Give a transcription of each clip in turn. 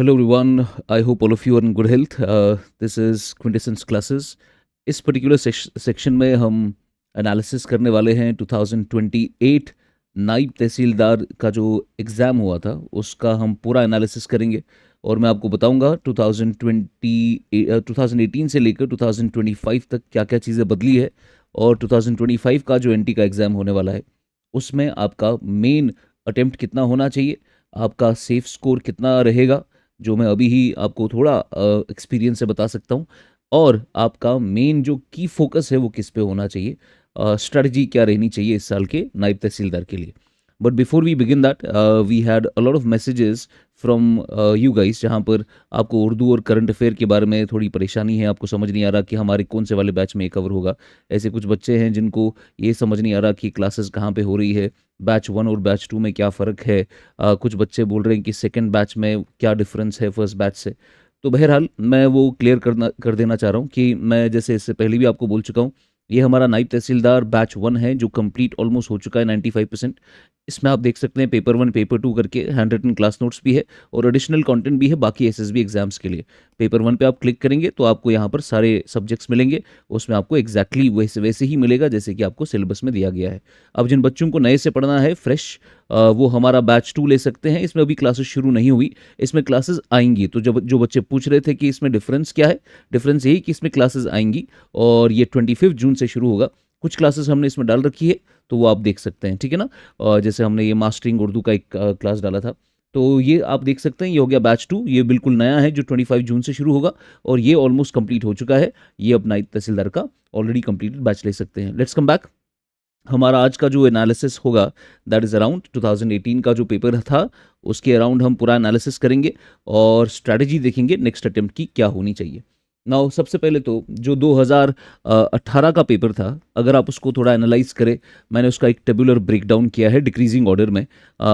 Hello everyone. I hope all of you are in good health. This is Quintessence Classes. इस particular section में हम analysis करने वाले हैं 2028 नायब तहसीलदार का जो एग्ज़ाम हुआ था उसका हम पूरा एनालिसिस करेंगे और मैं आपको बताऊंगा 2018 से लेकर 2025 तक क्या क्या चीज़ें बदली है और 2025 का जो एनटी का एग्ज़ाम होने वाला है उसमें आपका मेन अटेम्प्ट कितना होना चाहिए, आपका सेफ स्कोर कितना रहेगा, जो मैं अभी ही आपको थोड़ा एक्सपीरियंस से बता सकता हूँ, और आपका मेन जो की फोकस है वो किस पे होना चाहिए, स्ट्रेटजी क्या रहनी चाहिए इस साल के नायब तहसीलदार के लिए। But before we begin that we had a lot of messages from you guys, जहाँ पर आपको उर्दू और करंट अफेयर के बारे में थोड़ी परेशानी है, आपको समझ नहीं आ रहा कि हमारे कौन से वाले बैच में कवर होगा। ऐसे कुछ बच्चे हैं जिनको ये समझ नहीं आ रहा कि क्लासेस कहाँ पे हो रही है, बैच 1 और बैच 2 में क्या फ़र्क है। कुछ बच्चे बोल रहे हैं कि सेकंड बैच में क्या डिफरेंस है फर्स्ट बैच से। तो बहरहाल मैं वो क्लियर कर देना चाह रहा हूँ कि मैं जैसे इससे पहले भी आपको बोल चुका हूँ, ये हमारा नायब तहसीलदार बैच 1 है जो कंप्लीट ऑलमोस्ट हो चुका है 95%। इसमें आप देख सकते हैं पेपर 1 पेपर 2 करके हैंड रिटन क्लास नोट्स भी है और एडिशनल कंटेंट भी है बाकी एसएसबी एग्जाम्स के लिए। पेपर 1 पे आप क्लिक करेंगे तो आपको यहाँ पर सारे सब्जेक्ट्स मिलेंगे, उसमें आपको एग्जैक्टली वैसे वैसे ही मिलेगा जैसे कि आपको सिलेबस में दिया गया है। अब जिन बच्चों को नए से पढ़ना है फ्रेश, वो हमारा बैच 2 ले सकते हैं। इसमें अभी क्लासेस शुरू नहीं हुई, इसमें क्लासेस आएंगी। तो जब जो बच्चे पूछ रहे थे कि इसमें डिफरेंस क्या है, डिफरेंस यही कि इसमें क्लासेस आएंगी और ये 25 जून से शुरू होगा। कुछ क्लासेस हमने इसमें डाल रखी है तो वो आप देख सकते हैं, ठीक है ना। और जैसे हमने ये मास्टरिंग उर्दू का एक क्लास डाला था, तो ये आप देख सकते हैं, ये हो गया बैच 2। ये बिल्कुल नया है जो 25 जून से शुरू होगा और ये ऑलमोस्ट कंप्लीट हो चुका है। ये अब नायब तहसीलदार का ऑलरेडी कंप्लीटेड बैच ले सकते हैं। Let's come back. हमारा आज का जो एनालिसिस होगा दैट इज़ अराउंड 2018 का जो पेपर था उसके अराउंड हम पूरा एनालिसिस करेंगे और स्ट्रैटेजी देखेंगे नेक्स्ट अटेम्प्ट की क्या होनी चाहिए। नाउ सबसे पहले तो जो 2018 का पेपर था, अगर आप उसको थोड़ा एनालाइज करें, मैंने उसका एक टेबुलर ब्रेकडाउन किया है डिक्रीजिंग ऑर्डर में।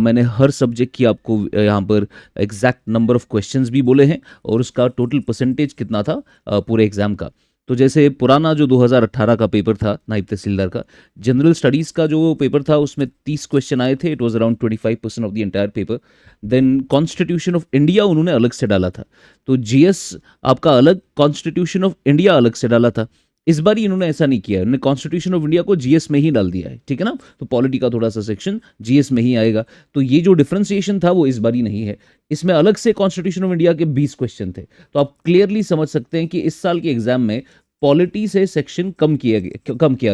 मैंने हर सब्जेक्ट की आपको यहाँ पर एग्जैक्ट नंबर ऑफ क्वेश्चंस भी बोले हैं और उसका टोटल परसेंटेज कितना था पूरे एग्जाम का। तो जैसे पुराना जो 2018 का पेपर था नायब तहसीलदार का, जनरल स्टडीज़ का जो पेपर था उसमें 30 क्वेश्चन आए थे। It was around 25% of the entire paper. Then constitution of India उन्होंने अलग से डाला था, तो जीएस आपका अलग, कॉन्स्टिट्यूशन ऑफ इंडिया अलग से डाला था। इस बार इन्होंने ऐसा नहीं किया, इन्होंने कॉन्स्टिट्यूशन ऑफ इंडिया को जीएस में ही डाल दिया है, ठीक है ना। तो पॉलिटी का थोड़ा सा सेक्शन जीएस में ही आएगा। तो ये जो डिफ्रेंसिएशन था वो इस बार ही नहीं है। इसमें अलग से कॉन्स्टिट्यूशन ऑफ इंडिया के 20 क्वेश्चन थे। तो आप क्लियरली समझ सकते हैं कि इस साल के एग्जाम में पॉलिटी से सेक्शन कम किया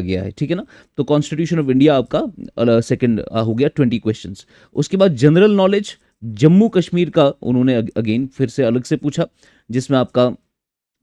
गया है, ठीक है ना। तो कॉन्स्टिट्यूशन ऑफ इंडिया आपका सेकंड हो गया 20 क्वेश्चंस। उसके बाद जनरल नॉलेज जम्मू कश्मीर का उन्होंने अगेन फिर से अलग से पूछा, जिसमें आपका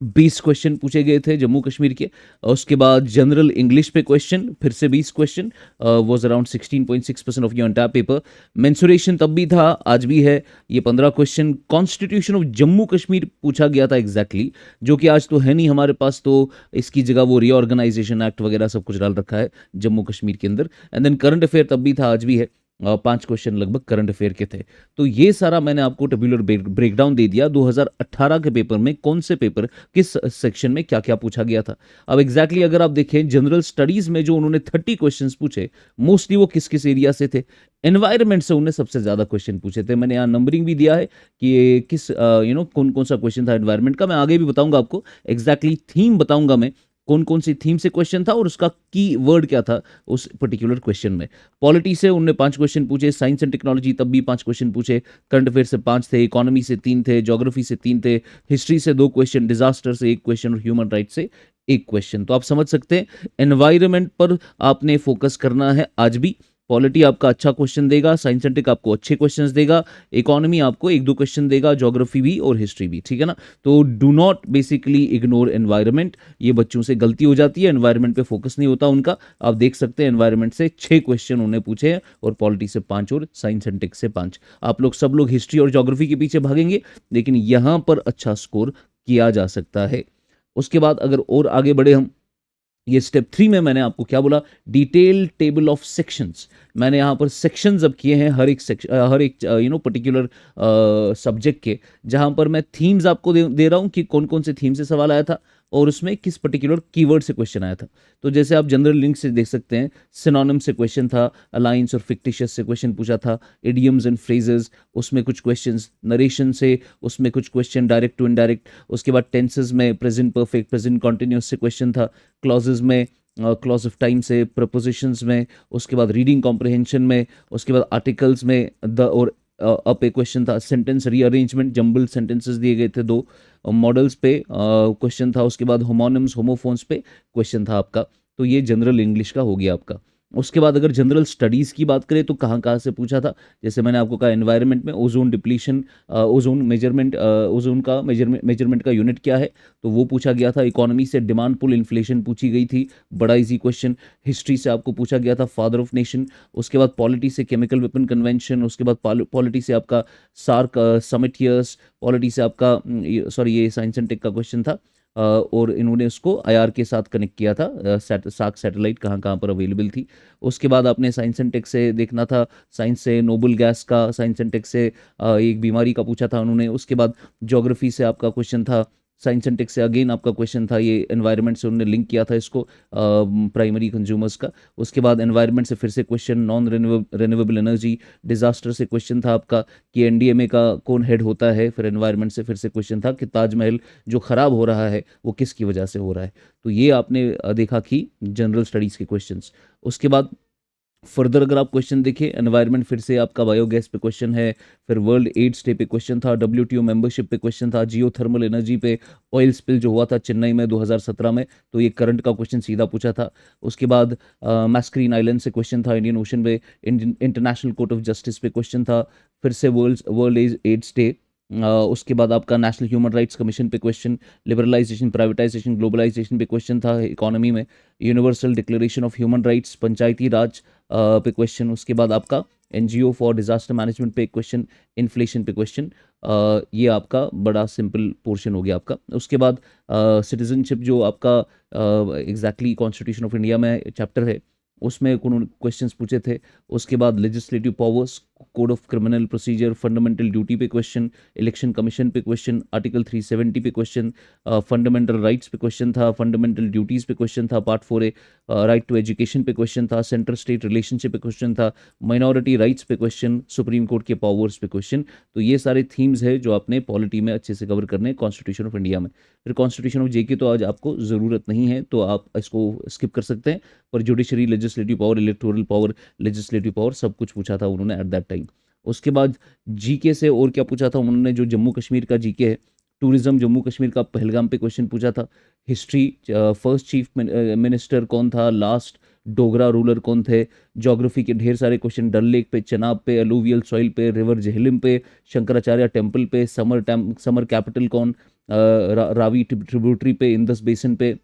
20 क्वेश्चन पूछे गए थे जम्मू कश्मीर के। उसके बाद जनरल इंग्लिश पे क्वेश्चन फिर से 20 question, was around 16.6% of your entire paper. Mensuration तब भी था, आज भी है, ये 15 question. Constitution of Jammu Kashmir पूछा गया था एग्जैक्टली, जो कि आज तो है नहीं हमारे पास, तो इसकी जगह वो रीऑर्गेनाइजेशन एक्ट वगैरह सब कुछ डाल रखा है जम्मू कश्मीर के अंदर। एंड देन करंट अफेयर तब भी था, आज भी है। 5 क्वेश्चन लगभग करंट अफेयर के थे। तो ये सारा मैंने आपको टेबुलर ब्रेकडाउन दे दिया 2018 के पेपर में कौन से पेपर किस सेक्शन में क्या क्या पूछा गया था। अब एग्जैक्टली अगर आप देखें जनरल स्टडीज में जो उन्होंने 30 क्वेश्चंस पूछे, मोस्टली वो किस किस एरिया से थे। एनवायरमेंट से उन्होंने सबसे ज्यादा क्वेश्चन पूछे थे। मैंने यहाँ नंबरिंग भी दिया है कि ये किस कौन कौन सा क्वेश्चन था एनवायरमेंट का। मैं आगे भी बताऊंगा आपको, एग्जैक्टली थीम बताऊंगा मैं कौन कौन सी थीम से क्वेश्चन था और उसका की वर्ड क्या था उस पर्टिकुलर क्वेश्चन में। पॉलिटी से उन्होंने 5 क्वेश्चन पूछे, साइंस एंड टेक्नोलॉजी तब भी 5 क्वेश्चन पूछे, करंट अफेयर से 5 थे, इकोनॉमी से 3 थे, ज्योग्राफी से 3 थे, हिस्ट्री से 2 क्वेश्चन, डिजास्टर से 1 क्वेश्चन और ह्यूमन राइट से 1 क्वेश्चन। तो आप समझ सकते हैं एनवायरमेंट पर आपने फोकस करना है आज भी। पॉलिटी आपका अच्छा क्वेश्चन देगा, साइंस एंड टेक आपको अच्छे क्वेश्चंस देगा, इकोनॉमी आपको 1-2 क्वेश्चन देगा, ज्योग्राफी भी और हिस्ट्री भी, ठीक है ना। तो do not basically ignore environment, ये बच्चों से गलती हो जाती है, एनवायरमेंट पे फोकस नहीं होता उनका। आप देख सकते हैं एनवायरमेंट से 6 क्वेश्चन उन्हें पूछे हैं और पॉलिटी से 5 और साइंस एंड टेक से 5। आप लोग सब लोग हिस्ट्री और ज्योग्राफी के पीछे भागेंगे, लेकिन यहां पर अच्छा स्कोर किया जा सकता है। उसके बाद अगर और आगे बढ़े हम, ये स्टेप 3 में मैंने आपको क्या बोला, डिटेल टेबल ऑफ सेक्शंस। मैंने यहाँ पर सेक्शंस अब किए हैं हर एक हर एक पर्टिकुलर सब्जेक्ट के, जहाँ पर मैं थीम्स आपको दे रहा हूँ कि कौन कौन से थीम से सवाल आया था और उसमें किस पर्टिकुलर कीवर्ड से क्वेश्चन आया था। तो जैसे आप जनरल लिंक से देख सकते हैं, सिनोनिम से क्वेश्चन था, अलायंस और फिक्टिशियस से क्वेश्चन पूछा था, इडियम्स एंड फ्रेजेस उसमें कुछ क्वेश्चंस, नरेशन से उसमें कुछ क्वेश्चन, डायरेक्ट टू इनडायरेक्ट, उसके बाद टेंसेस में प्रेजेंट परफेक्ट, प्रेजेंट कॉन्टिन्यूस से क्वेश्चन था, क्लॉजेज में क्लॉज ऑफ टाइम से, प्रपोजिशंस में, उसके बाद रीडिंग कॉम्प्रिहेंशन में, उसके बाद आर्टिकल्स में द और अप एक क्वेश्चन था, सेंटेंस रीअरेंजमेंट, जंबल सेंटेंसेस दिए गए थे दो, मॉडल्स पे क्वेश्चन था, उसके बाद होमोनिम्स होमोफोन्स पे क्वेश्चन था आपका। तो ये जनरल इंग्लिश का हो गया आपका। उसके बाद अगर जनरल स्टडीज़ की बात करें तो कहाँ कहाँ से पूछा था, जैसे मैंने आपको कहा एनवायरनमेंट में ozone depletion, ozone measurement, ozone का मेजरमेंट का यूनिट क्या है, तो वो पूछा गया था। इकोनॉमी से डिमांड पुल इन्फ्लेशन पूछी गई थी, बड़ा इजी क्वेश्चन। हिस्ट्री से आपको पूछा गया था फादर ऑफ नेशन। उसके बाद पॉलिटी से केमिकल वेपन कन्वेंशन, उसके बाद पॉलिटी से आपका सार्क समिट ईयर्स, पॉलिटी से आपका सॉरी ये साइंस एंड टेक का क्वेश्चन था, और इन्होंने उसको आईआर के साथ कनेक्ट किया था, सार्क सैटेलाइट कहाँ कहाँ पर अवेलेबल थी। उसके बाद आपने साइंस एंड टेक से देखना था, साइंस से नोबल गैस का, साइंस एंड टेक से एक बीमारी का पूछा था उन्होंने। उसके बाद ज्योग्राफी से आपका क्वेश्चन था, साइंस एंड टेक से अगेन आपका क्वेश्चन था, ये एनवायरनमेंट से उन्होंने लिंक किया था इसको, प्राइमरी कंज्यूमर्स का। उसके बाद एनवायरनमेंट से फिर से question, non renewable energy, disaster से क्वेश्चन था आपका कि एनडीएमए का कौन हेड होता है। फिर एनवायरनमेंट से फिर से क्वेश्चन था कि ताजमहल जो ख़राब हो रहा है वो किसकी वजह से हो रहा है। तो ये आपने देखा कि जनरल स्टडीज़ के क्वेश्चंस। उसके बाद फर्दर अगर आप क्वेश्चन देखें, एनवायरनमेंट फिर से आपका बायोगैस पे क्वेश्चन है, फिर वर्ल्ड एड्स डे पे क्वेश्चन था, डब्ल्यूटीओ मेंबरशिप पे क्वेश्चन था, जियो थर्मल एनर्जी पे, ऑयल स्पिल जो हुआ था चेन्नई में 2017 में, तो ये करंट का क्वेश्चन सीधा पूछा था। उसके बाद मैस्क्रीन आइलैंड से क्वेश्चन था, इंडियन ओशन पे, इंटरनेशनल कोर्ट ऑफ जस्टिस पे क्वेश्चन था, फिर से वर्ल्ड एड्स डे। उसके बाद आपका नेशनल ह्यूमन राइट्स कमीशन पे क्वेश्चन, लिबरलाइजेशन, प्राइवेटाइजेशन, ग्लोबलाइजेशन पे क्वेश्चन था इकोनॉमी में, Universal Declaration of Human Rights, Panchayati Raj पे क्वेश्चन। उसके बाद आपका एनजीओ फॉर डिजास्टर मैनेजमेंट पे क्वेश्चन, इन्फ्लेशन पे क्वेश्चन। ये आपका बड़ा सिंपल पोर्शन हो गया आपका। उसके बाद सिटीजनशिप जो आपका एग्जैक्टली कॉन्स्टिट्यूशन ऑफ इंडिया में चैप्टर है, उसमें उन्होंने क्वेश्चंस पूछे थे। उसके बाद legislative powers, code of criminal procedure, fundamental duty पे क्वेश्चन, इलेक्शन कमीशन पे क्वेश्चन, आर्टिकल 370 पे क्वेश्चन, फंडामेंटल राइट्स पे क्वेश्चन था, फंडामेंटल ड्यूटीज़ पे क्वेश्चन था, part 4A, right to education पे क्वेश्चन था, सेंटर स्टेट रिलेशनशिप पे क्वेश्चन था, माइनॉरिटी राइट्स पे क्वेश्चन, सुप्रीम कोर्ट के पावर्स पे क्वेश्चन। तो ये सारे थीम्स है जो आपने पॉलिटी में अच्छे से कवर करने कॉन्स्टिट्यूशन ऑफ इंडिया में। फिर कॉन्स्टिट्यूशन ऑफ जेके तो आज आपको ज़रूरत नहीं है, तो आप इसको स्किप कर सकते हैं। पर judiciary, legislative power, electoral power, legislative power, सब कुछ पूछा था उन्होंने एट दैट टाइम। उसके बाद जीके से और क्या पूछा था उन्होंने, जो जम्मू कश्मीर का जीके है, टूरिज्म जम्मू कश्मीर का पहलगाम पे क्वेश्चन पूछा था। हिस्ट्री, फर्स्ट चीफ मिनिस्टर कौन था, लास्ट डोगरा रूलर कौन थे। ज्योग्राफी के ढेर सारे क्वेश्चन, डल लेक पे, चनाब पे, अलूवियल सॉइल पे, रिवर झेलम पे, शंकराचार्य टेम्पल पे, समर कैपिटल कौन, रावी ट्रिब्यूटरी पे, इंदस बेसिन पे,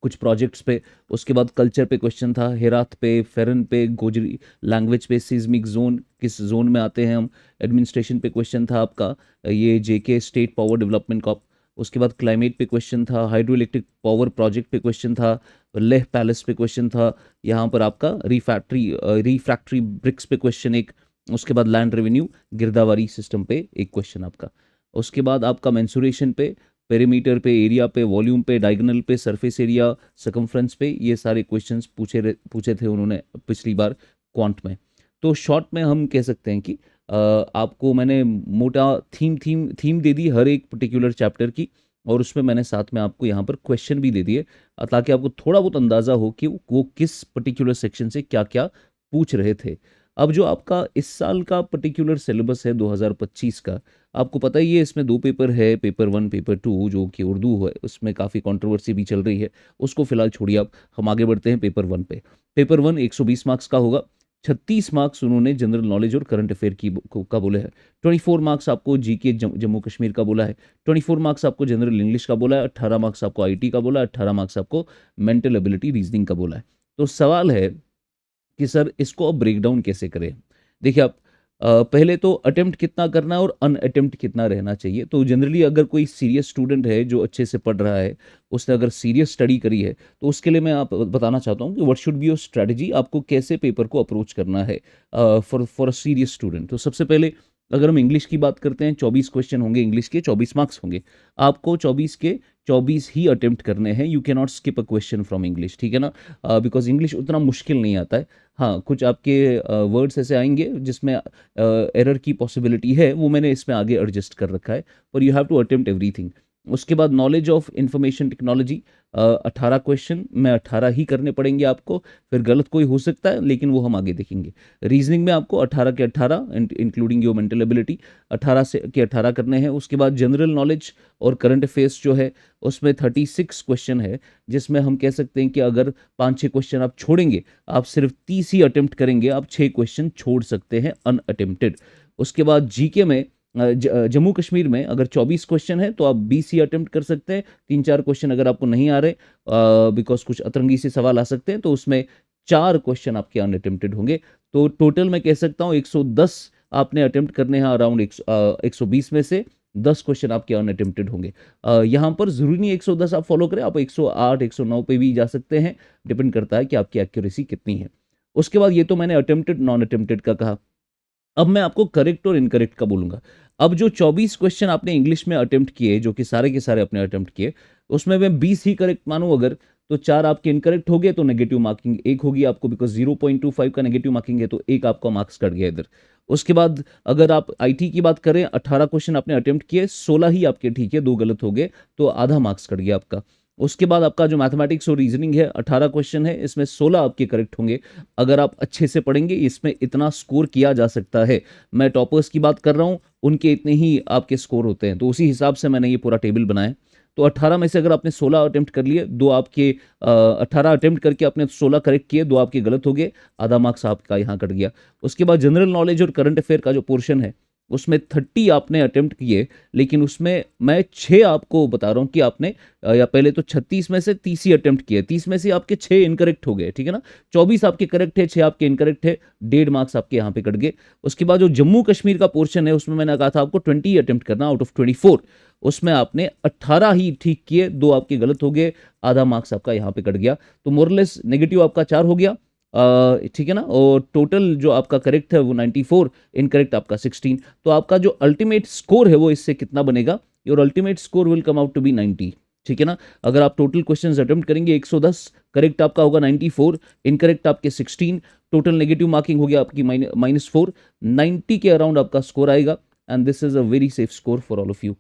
कुछ प्रोजेक्ट्स पे। उसके बाद कल्चर पे क्वेश्चन था, हेरात पे, फेरन पे, गोजरी लैंग्वेज पे, सिज्मिक जोन किस जोन में आते हैं हम। एडमिनिस्ट्रेशन पे क्वेश्चन था आपका, ये जेके स्टेट पावर डेवलपमेंट कॉप। उसके बाद क्लाइमेट पे क्वेश्चन था, हाइड्रो इलेक्ट्रिक पावर प्रोजेक्ट पे क्वेश्चन था, लेह पैलेस पे क्वेश्चन था, यहाँ पर आपका रिफैक्ट्री ब्रिक्स पे क्वेश्चन एक। उसके बाद लैंड रेवेन्यू गिरदावरी सिस्टम पे एक क्वेश्चन आपका। उसके बाद आपका मेंसुरेशन पे, पेरीमीटर पे, एरिया पे, वॉल्यूम पे, डायगोनल पे, सरफेस एरिया, सकमफ्रेंस पे, ये सारे क्वेश्चंस पूछे थे उन्होंने पिछली बार क्वांट में। तो शॉर्ट में हम कह सकते हैं कि आपको मैंने मोटा थीम दे दी हर एक पर्टिकुलर चैप्टर की, और उसमें मैंने साथ में आपको यहाँ पर क्वेश्चन भी दे दिए, ताकि आपको थोड़ा बहुत अंदाज़ा हो कि वो किस पर्टिकुलर सेक्शन से क्या क्या पूछ रहे थे। अब जो आपका इस साल का पर्टिकुलर सिलेबस है 2025 का, आपको पता ही है इसमें दो पेपर है, पेपर 1, पेपर 2, जो कि उर्दू है, उसमें काफ़ी कंट्रोवर्सी भी चल रही है, उसको फिलहाल छोड़िए। अब हम आगे बढ़ते हैं पेपर 1 पे। पेपर 1 120 मार्क्स का होगा। 36 मार्क्स उन्होंने जनरल नॉलेज और करंट अफेयर का बोले है। 24 मार्क्स आपको जीके जम्मू कश्मीर का बोला है। 24 मार्क्स आपको जनरल इंग्लिश का बोला है। 18 मार्क्स आपको आईटी का बोला है। 18 मार्क्स आपको मेंटल एबिलिटी रीजनिंग का बोला है। तो सवाल है कि सर इसको अब ब्रेक डाउन कैसे करें। देखिए आप, पहले तो अटेम्प्ट कितना करना है और अन अटेम्प्ट कितना रहना चाहिए। तो जनरली अगर कोई सीरियस स्टूडेंट है जो अच्छे से पढ़ रहा है, उसने अगर सीरियस स्टडी करी है, तो उसके लिए मैं आप बताना चाहता हूँ कि what should be your strategy, आपको कैसे पेपर को अप्रोच करना है फॉर अ सीरियस स्टूडेंट। तो सबसे पहले अगर हम इंग्लिश की बात करते हैं 24 क्वेश्चन होंगे इंग्लिश के, 24 मार्क्स होंगे। आपको 24 के 24 ही अटेम्प्ट करने हैं। You can not skip a question from English, ठीक है ना, बिकॉज इंग्लिश उतना मुश्किल नहीं आता है। हाँ, कुछ आपके वर्ड्स ऐसे आएंगे जिसमें एरर की पॉसिबिलिटी है, वो मैंने इसमें आगे एडजस्ट कर रखा है, पर you have to attempt everything. उसके बाद knowledge of information technology, 18 question में 18 ही करने पड़ेंगे आपको, फिर गलत कोई हो सकता है लेकिन वो हम आगे देखेंगे। रीजनिंग में आपको 18 के 18 इंक्लूडिंग योर मेंटल एबिलिटी 18 से के 18 करने हैं। उसके बाद जनरल नॉलेज और करंट अफेयर्स जो है उसमें 36 क्वेश्चन है, जिसमें हम कह सकते हैं कि अगर 5-6 क्वेश्चन आप छोड़ेंगे, आप सिर्फ 30 ही अटेम्प्ट करेंगे, आप 6 क्वेश्चन छोड़ सकते हैं अनअटेम्प्टेड। उसके बाद जीके में जम्मू कश्मीर में अगर 24 क्वेश्चन है तो आप 20 ही अटेम्प्ट कर सकते हैं। 3-4 क्वेश्चन अगर आपको नहीं आ रहे, बिकॉज कुछ अतरंगी से सवाल आ सकते हैं, तो उसमें 4 क्वेश्चन आपके अनअटेम्प्टेड होंगे। तो टोटल मैं कह सकता हूँ 110 आपने अटेम्प्ट करने हैं, अराउंड 120 में से 10 क्वेश्चन आपके अनअटेम्प्टेड होंगे। यहाँ पर ज़रूरी नहीं 110 आप फॉलो करें, आप 108 109 पे भी जा सकते हैं, डिपेंड करता है कि आपकी एक्यूरेसी कितनी है। उसके बाद ये तो मैंने अटेम्प्टेड नॉन अटेम्प्टेड का कहा। अब मैं आपको करेक्ट और इनकरेक्ट का बोलूंगा। अब जो 24 क्वेश्चन आपने इंग्लिश में अटेम्प्ट किए, जो कि सारे के सारे आपने अटेम्प्ट किए, उसमें मैं 20 ही करेक्ट मानूं अगर, तो 4 आपके इनकरेक्ट हो गए, तो नेगेटिव मार्किंग 1 होगी आपको, बिकॉज 0.25 का नेगेटिव मार्किंग है, तो 1 आपका मार्क्स कट गया इधर। उसके बाद अगर आप आईटी की बात करें, 18 क्वेश्चन आपने अटेम्प्ट किए, 16 ही आपके ठीक है, 2 गलत हो गए, तो आधा मार्क्स कट गया आपका। उसके बाद आपका जो मैथमेटिक्स और रीजनिंग है, 18 क्वेश्चन है, इसमें 16 आपके करेक्ट होंगे। अगर आप अच्छे से पढ़ेंगे, इसमें इतना स्कोर किया जा सकता है। मैं टॉपर्स की बात कर रहा हूँ, उनके इतने ही आपके स्कोर होते हैं, तो उसी हिसाब से मैंने ये पूरा टेबल बनाया। तो 18 में से अगर आपने 16 अटेम्प्ट कर लिए, 2 आपके 18 अटेम्प्ट करके आपने 16 करेक्ट किए, 2 आपके गलत हो गए, आधा मार्क्स आपका यहाँ कट गया। उसके बाद जनरल नॉलेज और करंट अफेयर का जो पोर्शन है, उसमें 30 आपने अटेम्प्ट किए, लेकिन उसमें मैं 6 आपको बता रहा हूँ कि आपने या पहले तो 36 में से 30 ही अटेम्प्ट किए, 30 में से आपके 6 इनकरेक्ट हो गए, ठीक है ना। 24 आपके करेक्ट है, 6 आपके इनकरेक्ट है, 1.5 मार्क्स आपके यहाँ पे कट गए। उसके बाद जो जम्मू कश्मीर का पोर्शन है, उसमें मैंने कहा था आपको 20 अटेम्प्ट करना आउट ऑफ 24, उसमें आपने 18 ही ठीक किए, 2 आपके गलत हो गए, आधा मार्क्स आपका यहाँ पे कट गया। तो मोरलेस नेगेटिव आपका 4 हो गया, ठीक है ना, और टोटल जो आपका करेक्ट है वो 94, इनकरेक्ट आपका 16। तो आपका जो अल्टीमेट स्कोर है वो इससे कितना बनेगा, your ultimate score will come out to be 90, ठीक है ना। अगर आप टोटल क्वेश्चंस अटेम्प्ट करेंगे 110, करेक्ट आपका होगा 94, इनकरेक्ट आपके 16, टोटल नेगेटिव मार्किंग हो गया आपकी -4, 90 के अराउंड आपका स्कोर आएगा, and this is a very safe score for all of you.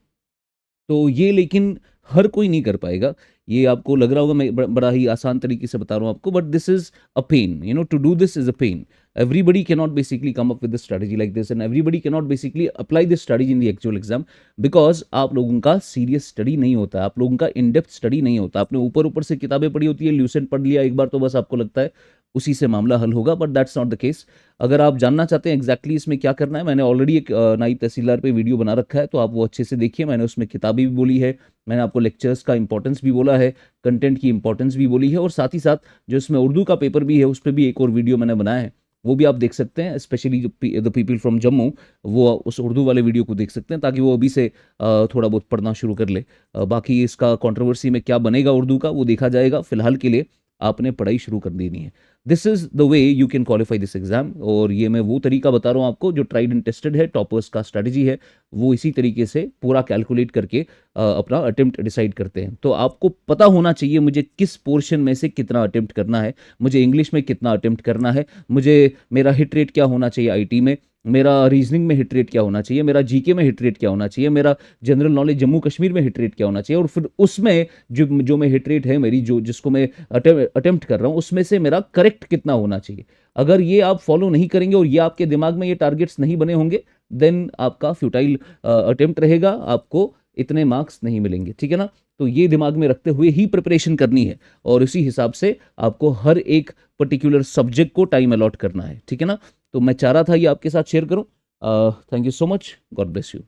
तो ये लेकिन हर कोई नहीं कर पाएगा। ये आपको लग रहा होगा मैं बड़ा ही आसान तरीके से बता रहा हूँ आपको, but this is a pen, you know, to do this is a pen. Everybody cannot basically come up with a strategy like this, and everybody cannot basically apply this strategy in the actual exam, because आप लोगों का serious study नहीं होता है, आप लोगों का in depth study नहीं होता। आपने ऊपर ऊपर से किताबें पढ़ी होती है, ल्यूसेंट पढ़ लिया एक बार, तो बस आपको लगता है उसी से मामला हल होगा, but that's not the case. अगर आप जानना चाहते हैं एग्जैक्टली इसमें क्या करना है, मैंने ऑलरेडी एक नायब तहसीलदार पे वीडियो बना रखा है, तो आप वो अच्छे से देखिए। मैंने उसमें किताबें भी बोली है, मैंने आपको लेक्चर्स का इंपॉर्टेंस भी बोला है, कंटेंट की इंपॉर्टेंस भी बोली है, और साथ ही साथ जो इसमें उर्दू का पेपर भी है उस पर भी एक और वीडियो मैंने बनाया है, वो भी आप देख सकते हैं। स्पेशली जो द पीपल फ्रॉम जम्मू, वो उस उर्दू वाले वीडियो को देख सकते हैं, ताकि वो अभी से थोड़ा बहुत पढ़ना शुरू कर ले। बाकी इसका कंट्रोवर्सी में क्या बनेगा उर्दू का, वो देखा जाएगा। फिलहाल के लिए आपने पढ़ाई शुरू कर देनी है। This is the way you can qualify this exam, और ये मैं वो तरीका बता रहा हूँ आपको जो ट्राइड एंड टेस्टेड है, टॉपर्स का स्ट्रैटेजी है, वो इसी तरीके से पूरा कैलकुलेट करके अपना अटेम्प्ट डिसाइड करते हैं। तो आपको पता होना चाहिए मुझे किस पोर्शन में से कितना अटेम्प्ट करना है, मुझे इंग्लिश में कितना अटेम्प्ट करना है, मुझे मेरा हिट रेट क्या होना चाहिए आईटी में, मेरा रीजनिंग में हिट रेट क्या होना चाहिए, मेरा जीके में हिट रेट क्या होना चाहिए, मेरा जनरल नॉलेज जम्मू कश्मीर में हिट रेट क्या होना चाहिए, और फिर उसमें जो मैं हिट रेट है मेरी, जिसको मैं अटेम्प्ट कर रहा हूँ, उसमें से मेरा करेक्ट कितना होना चाहिए। अगर ये आप फॉलो नहीं करेंगे और ये आपके दिमाग में ये टारगेट्स नहीं बने होंगे, देन आपका फ्यूटाइल अटेम्प्ट रहेगा, आपको इतने मार्क्स नहीं मिलेंगे, ठीक है ना। तो ये दिमाग में रखते हुए ही प्रिपरेशन करनी है, और इसी हिसाब से आपको हर एक पर्टिकुलर सब्जेक्ट को टाइम अलॉट करना है, ठीक है ना। तो मैं चाह रहा था ये आपके साथ शेयर करूं। Thank you so much, God bless you.